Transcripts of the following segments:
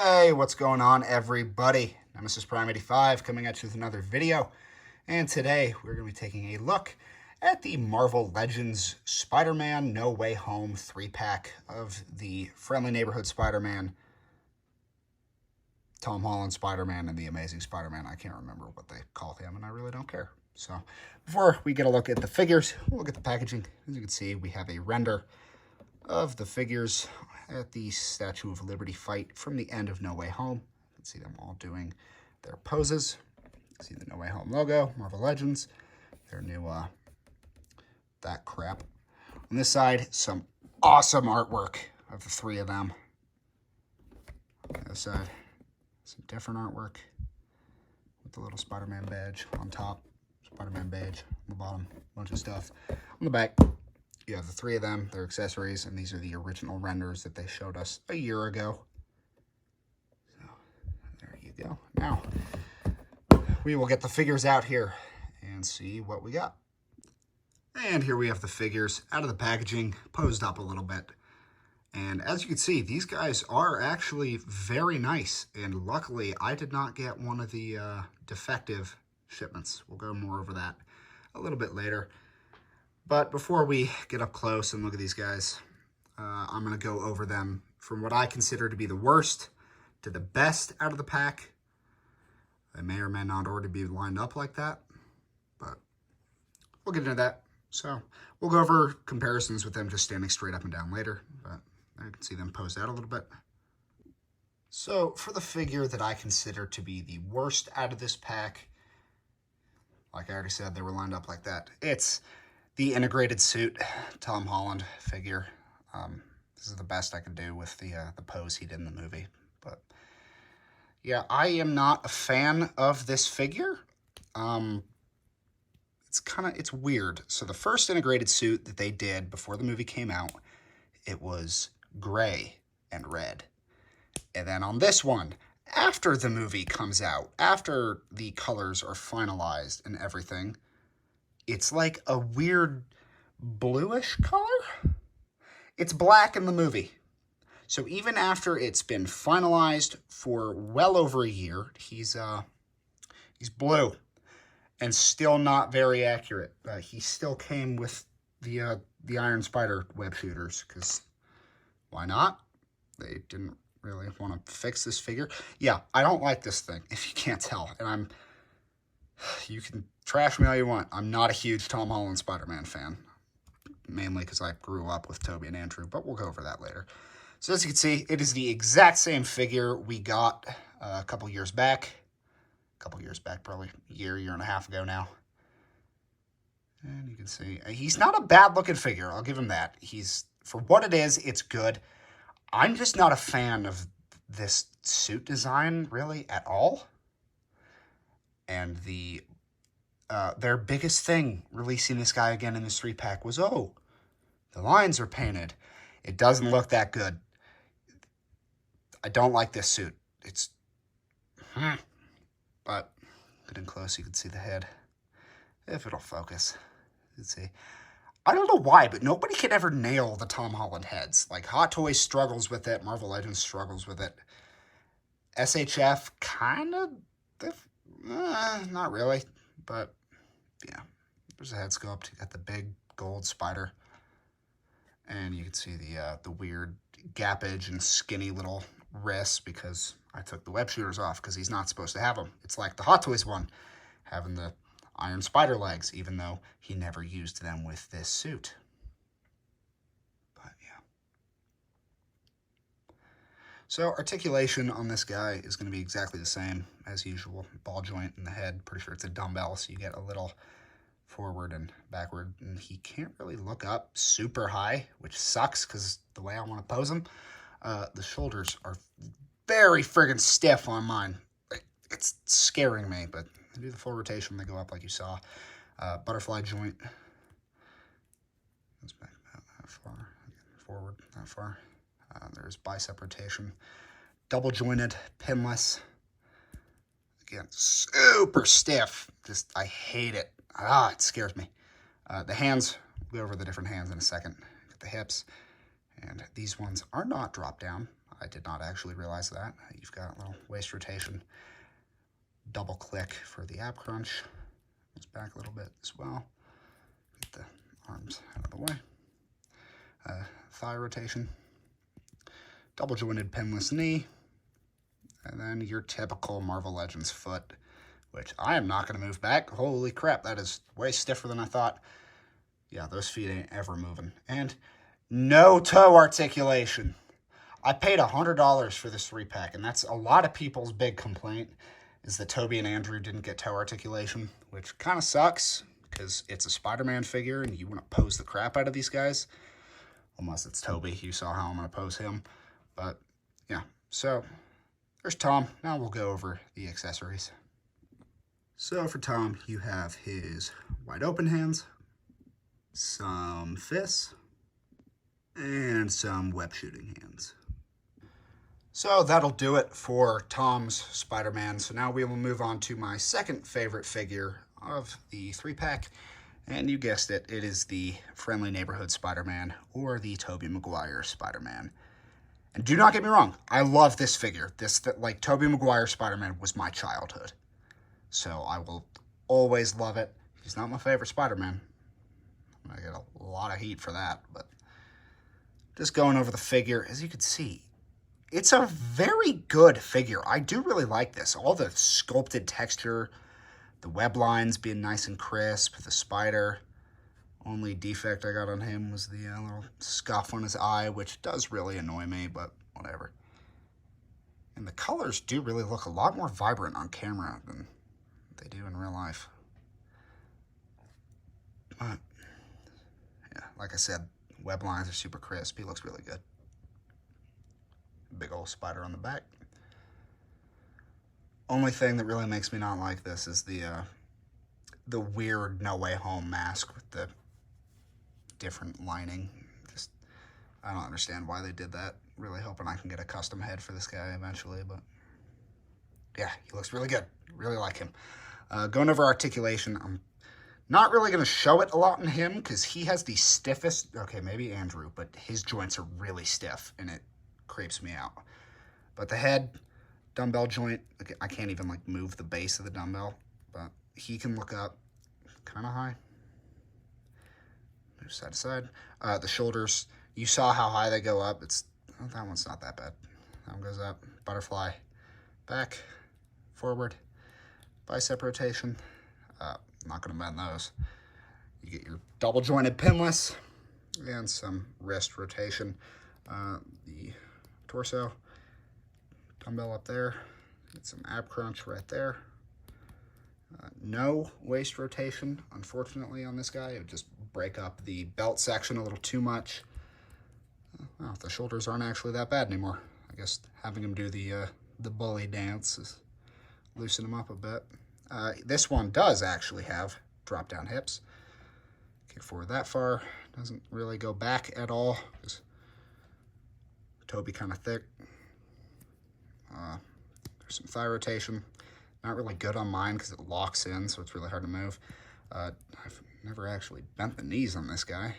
Hey, what's going on, everybody? Nemesis Prime 85 coming at you with another video. And today we're going to be taking a look at the Marvel Legends Spider-Man No Way Home 3-pack of the Friendly Neighborhood Spider-Man, Tom Holland Spider-Man, and the Amazing Spider-Man. I can't remember what they call him, and I really don't care. So before we get a look at the figures, we'll look at the packaging. As you can see, we have a render of the figures at the Statue of Liberty fight from the end of No Way Home. You can see them all doing their poses. You can see the No Way Home logo, Marvel Legends, their new, that crap. On this side, some awesome artwork of the three of them. On the other side, some different artwork with the little Spider-Man badge on top, Spider-Man badge on the bottom, a bunch of stuff. On the back, you have the three of them, their accessories, and these are the original renders that they showed us a year ago. So, there you go. Now, we will get the figures out here and see what we got. And here we have the figures out of the packaging, posed up a little bit. And as you can see, these guys are actually very nice. And luckily, I did not get one of the defective shipments. We'll go more over that a little bit later. But before we get up close and look at these guys, I'm going to go over them from what I consider to be the worst to the best out of the pack. They may or may not already be lined up like that, but we'll get into that. So we'll go over comparisons with them just standing straight up and down later, but you can see them posed out a little bit. So for the figure that I consider to be the worst out of this pack, like I already said, they were lined up like that. It's the integrated suit Tom Holland figure. This is the best I can do with the pose he did in the movie. But yeah, I am not a fan of this figure. It's weird. So the first integrated suit that they did before the movie came out, it was gray and red. And then on this one, after the movie comes out, after the colors are finalized and everything, it's like a weird bluish color. It's black in the movie. So even after it's been finalized for well over a year, he's blue and still not very accurate. He still came with the Iron Spider web shooters, because why not? They didn't really want to fix this figure. Yeah, I don't like this thing, if you can't tell. And you can trash me all you want. I'm not a huge Tom Holland Spider-Man fan, mainly because I grew up with Tobey and Andrew, but we'll go over that later. So as you can see, it is the exact same figure we got a couple years back. Probably a year and a half ago now. And you can see, he's not a bad-looking figure, I'll give him that. For what it is, it's good. I'm just not a fan of this suit design, really, at all. And their biggest thing releasing this guy again in this 3-pack was, oh, the lines are painted. It doesn't look that good. I don't like this suit. But getting close, you can see the head. If it'll focus, you can see. I don't know why, but nobody can ever nail the Tom Holland heads. Like, Hot Toys struggles with it. Marvel Legends struggles with it. SHF kind of, not really, but yeah. There's a head sculpt. You got the big gold spider. And you can see the weird gappage and skinny little wrists, because I took the web shooters off because he's not supposed to have them. It's like the Hot Toys one, having the Iron Spider legs, even though he never used them with this suit. But yeah. So articulation on this guy is going to be exactly the same as usual. Ball joint in the head. Pretty sure it's a dumbbell, so you get a little forward and backward. And he can't really look up super high, which sucks because the way I want to pose him. The shoulders are very friggin' stiff on mine. It's scaring me, but I do the full rotation, they go up like you saw. Butterfly joint. Goes back about that far. Forward that far. There's bicep rotation. Double jointed, pinless. Again, super stiff. I hate it. It scares me. The hands, we'll go over the different hands in a second. Get the hips. And these ones are not drop down. I did not actually realize that. You've got a little waist rotation. Double click for the ab crunch. Goes back a little bit as well. Get the arms out of the way. Thigh rotation. Double jointed pinless knee. And then your typical Marvel Legends foot, which I am not going to move back. Holy crap, that is way stiffer than I thought. Yeah, those feet ain't ever moving. And no toe articulation. I paid $100 for this 3-pack, and that's a lot of people's big complaint, is that Tobey and Andrew didn't get toe articulation, which kind of sucks, because it's a Spider-Man figure, and you want to pose the crap out of these guys. Unless it's Tobey. You saw how I'm going to pose him. But, yeah. So, there's Tom. Now we'll go over the accessories. So, for Tom, you have his wide open hands, some fists, and some web shooting hands. So that'll do it for Tom's Spider-Man. So now we will move on to my second favorite figure of the 3-pack. And you guessed it, it is the Friendly Neighborhood Spider-Man, or the Tobey Maguire Spider-Man. And do not get me wrong, I love this figure. Like, Tobey Maguire Spider-Man was my childhood. So I will always love it. He's not my favorite Spider-Man. I get a lot of heat for that, but just going over the figure, as you can see, it's a very good figure. I do really like this. All the sculpted texture, the web lines being nice and crisp, the spider. Only defect I got on him was the little scuff on his eye, which does really annoy me, but whatever. And the colors do really look a lot more vibrant on camera than they do in real life. But, yeah, like I said, web lines are super crisp. He looks really good. Big old spider on the back. Only thing that really makes me not like this is the weird No Way Home mask with the different lining. Just, I don't understand why they did that. Really hoping I can get a custom head for this guy eventually, but yeah, he looks really good. Really like him. Going over articulation, I'm not really going to show it a lot in him because he has the stiffest, okay, maybe Andrew, but his joints are really stiff and it creeps me out. But the head, dumbbell joint, I can't even like move the base of the dumbbell, but he can look up kind of high. Move side to side. The shoulders, you saw how high they go up. Oh, that one's not that bad. That one goes up, butterfly, back, forward, bicep rotation. Not going to bend those. You get your double jointed pinless and some wrist rotation. The torso, dumbbell up there, get some ab crunch right there. No waist rotation, unfortunately, on this guy. It would just break up the belt section a little too much. Well, the shoulders aren't actually that bad anymore. I guess having him do the bully dance is loosen him up a bit. This one does actually have drop-down hips. Get forward that far. Doesn't really go back at all, because Tobey kind of thick. There's some thigh rotation. Not really good on mine because it locks in, so it's really hard to move. I've never actually bent the knees on this guy.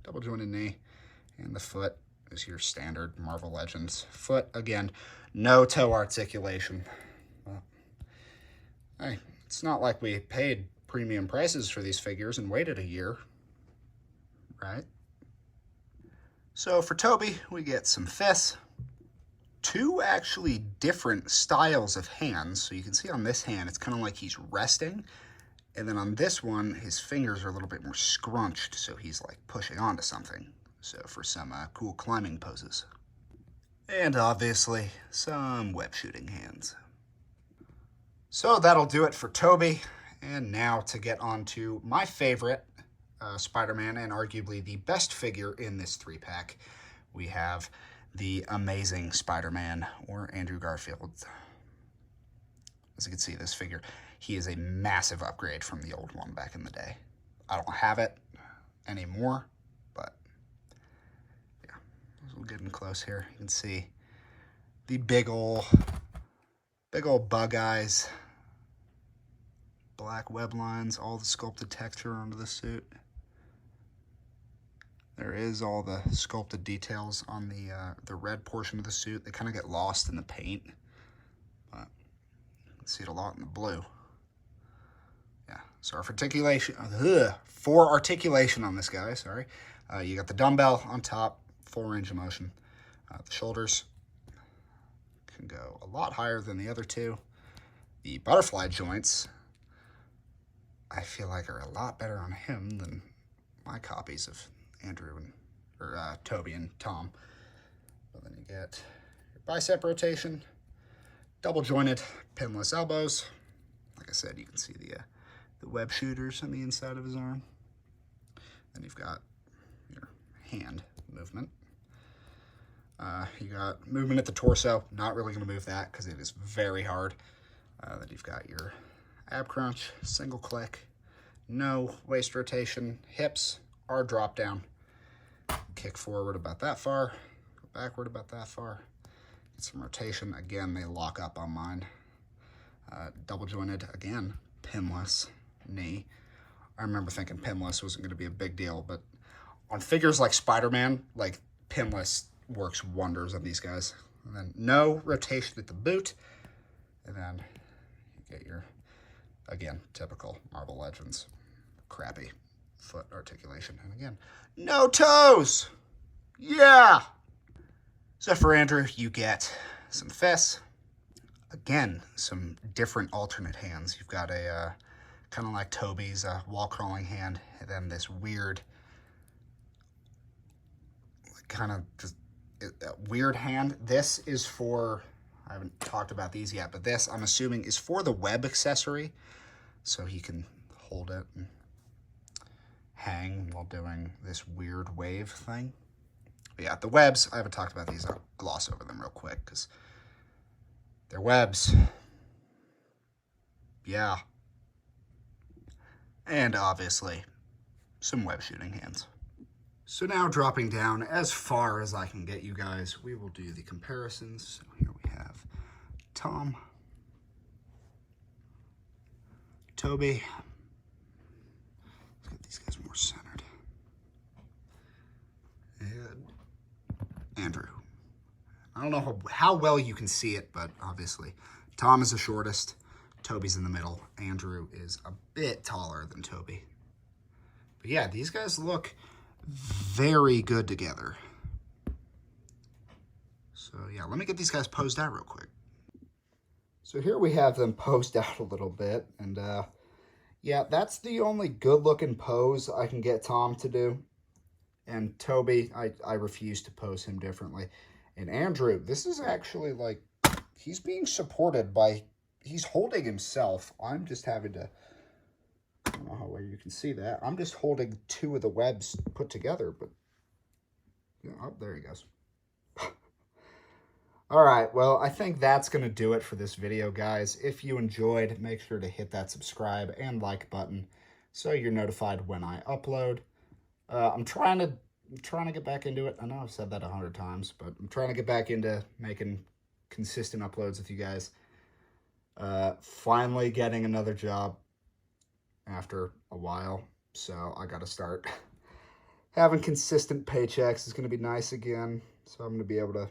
Double jointed knee. And the foot is your standard Marvel Legends foot. Again, no toe articulation. Well, hey, it's not like we paid premium prices for these figures and waited a year, right? So for Tobey, we get some fists. Two actually different styles of hands. So you can see on this hand, it's kind of like he's resting. And then on this one, his fingers are a little bit more scrunched, so he's like pushing onto something. So for some cool climbing poses. And obviously, some web shooting hands. So that'll do it for Tobey. And now to get on to my favorite Spider-Man, and arguably the best figure in this 3-pack, we have the Amazing Spider-Man, or Andrew Garfield. As you can see, this figure, he is a massive upgrade from the old one back in the day. I don't have it anymore, but yeah, we're getting close here. You can see the big old bug eyes, black web lines, all the sculpted texture onto the suit. There is all the sculpted details on the red portion of the suit. They kind of get lost in the paint, but you can see it a lot in the blue. Yeah, so for articulation on this guy, sorry. You got the dumbbell on top, full range of motion. The shoulders can go a lot higher than the other two. The butterfly joints, I feel like, are a lot better on him than my copies of Andrew or Tobey and Tom. But then you get your bicep rotation, double jointed pinless elbows. Like I said, you can see the web shooters on the inside of his arm. Then you've got your hand movement. You got movement at the torso. Not really going to move that because it is very hard. Then you've got your ab crunch, single click, no waist rotation, hips are drop down. Kick forward about that far, go backward about that far. Get some rotation. Again, they lock up on mine. Double jointed, again, pinless knee. I remember thinking pinless wasn't going to be a big deal, but on figures like Spider-Man, like, pinless works wonders on these guys. And then no rotation at the boot. And then you get your, again, typical Marvel Legends, crappy foot articulation. And again, no toes. Yeah. So for Andrew, you get some fists. Again, some different alternate hands. You've got a kind of like Tobey's wall crawling hand, and then this weird kind of just weird hand. This is for, I haven't talked about these yet, but this, I'm assuming, is for the web accessory, so he can hold it and hang while doing this weird wave thing. But yeah, the webs, I haven't talked about these. I'll gloss over them real quick because they're webs. Yeah. And obviously, some web shooting hands. So now dropping down as far as I can get you guys, we will do the comparisons. So here we have Tom, Tobey. Let's get these guys more centered. And Andrew. I don't know how well you can see it, but obviously Tom is the shortest, Tobey's in the middle, Andrew is a bit taller than Tobey. But yeah, these guys look very good together. So yeah, let me get these guys posed out real quick. So here we have them posed out a little bit, and yeah, that's the only good looking pose I can get Tom to do. And Tobey, I refuse to pose him differently. And Andrew, this is actually like, he's being supported by, he's holding himself. I'm just having to, I don't know how well you can see that. I'm just holding two of the webs put together, but, you know, oh, there he goes. All right, well, I think that's going to do it for this video, guys. If you enjoyed, make sure to hit that subscribe and like button so you're notified when I upload. I'm trying to get back into it. I know I've said that 100 times, but I'm trying to get back into making consistent uploads with you guys. Finally getting another job after a while, so I got to start having consistent paychecks. Is going to be nice again, so I'm going to be able to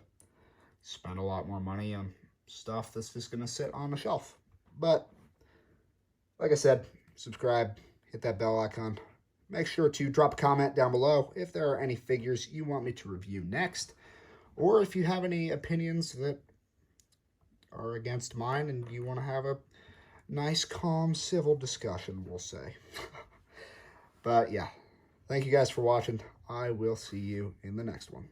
spend a lot more money on stuff that's just going to sit on the shelf. But like I said, subscribe, hit that bell icon. Make sure to drop a comment down below if there are any figures you want me to review next, or if you have any opinions that are against mine and you want to have a nice, calm, civil discussion, we'll say. But yeah, thank you guys for watching. I will see you in the next one.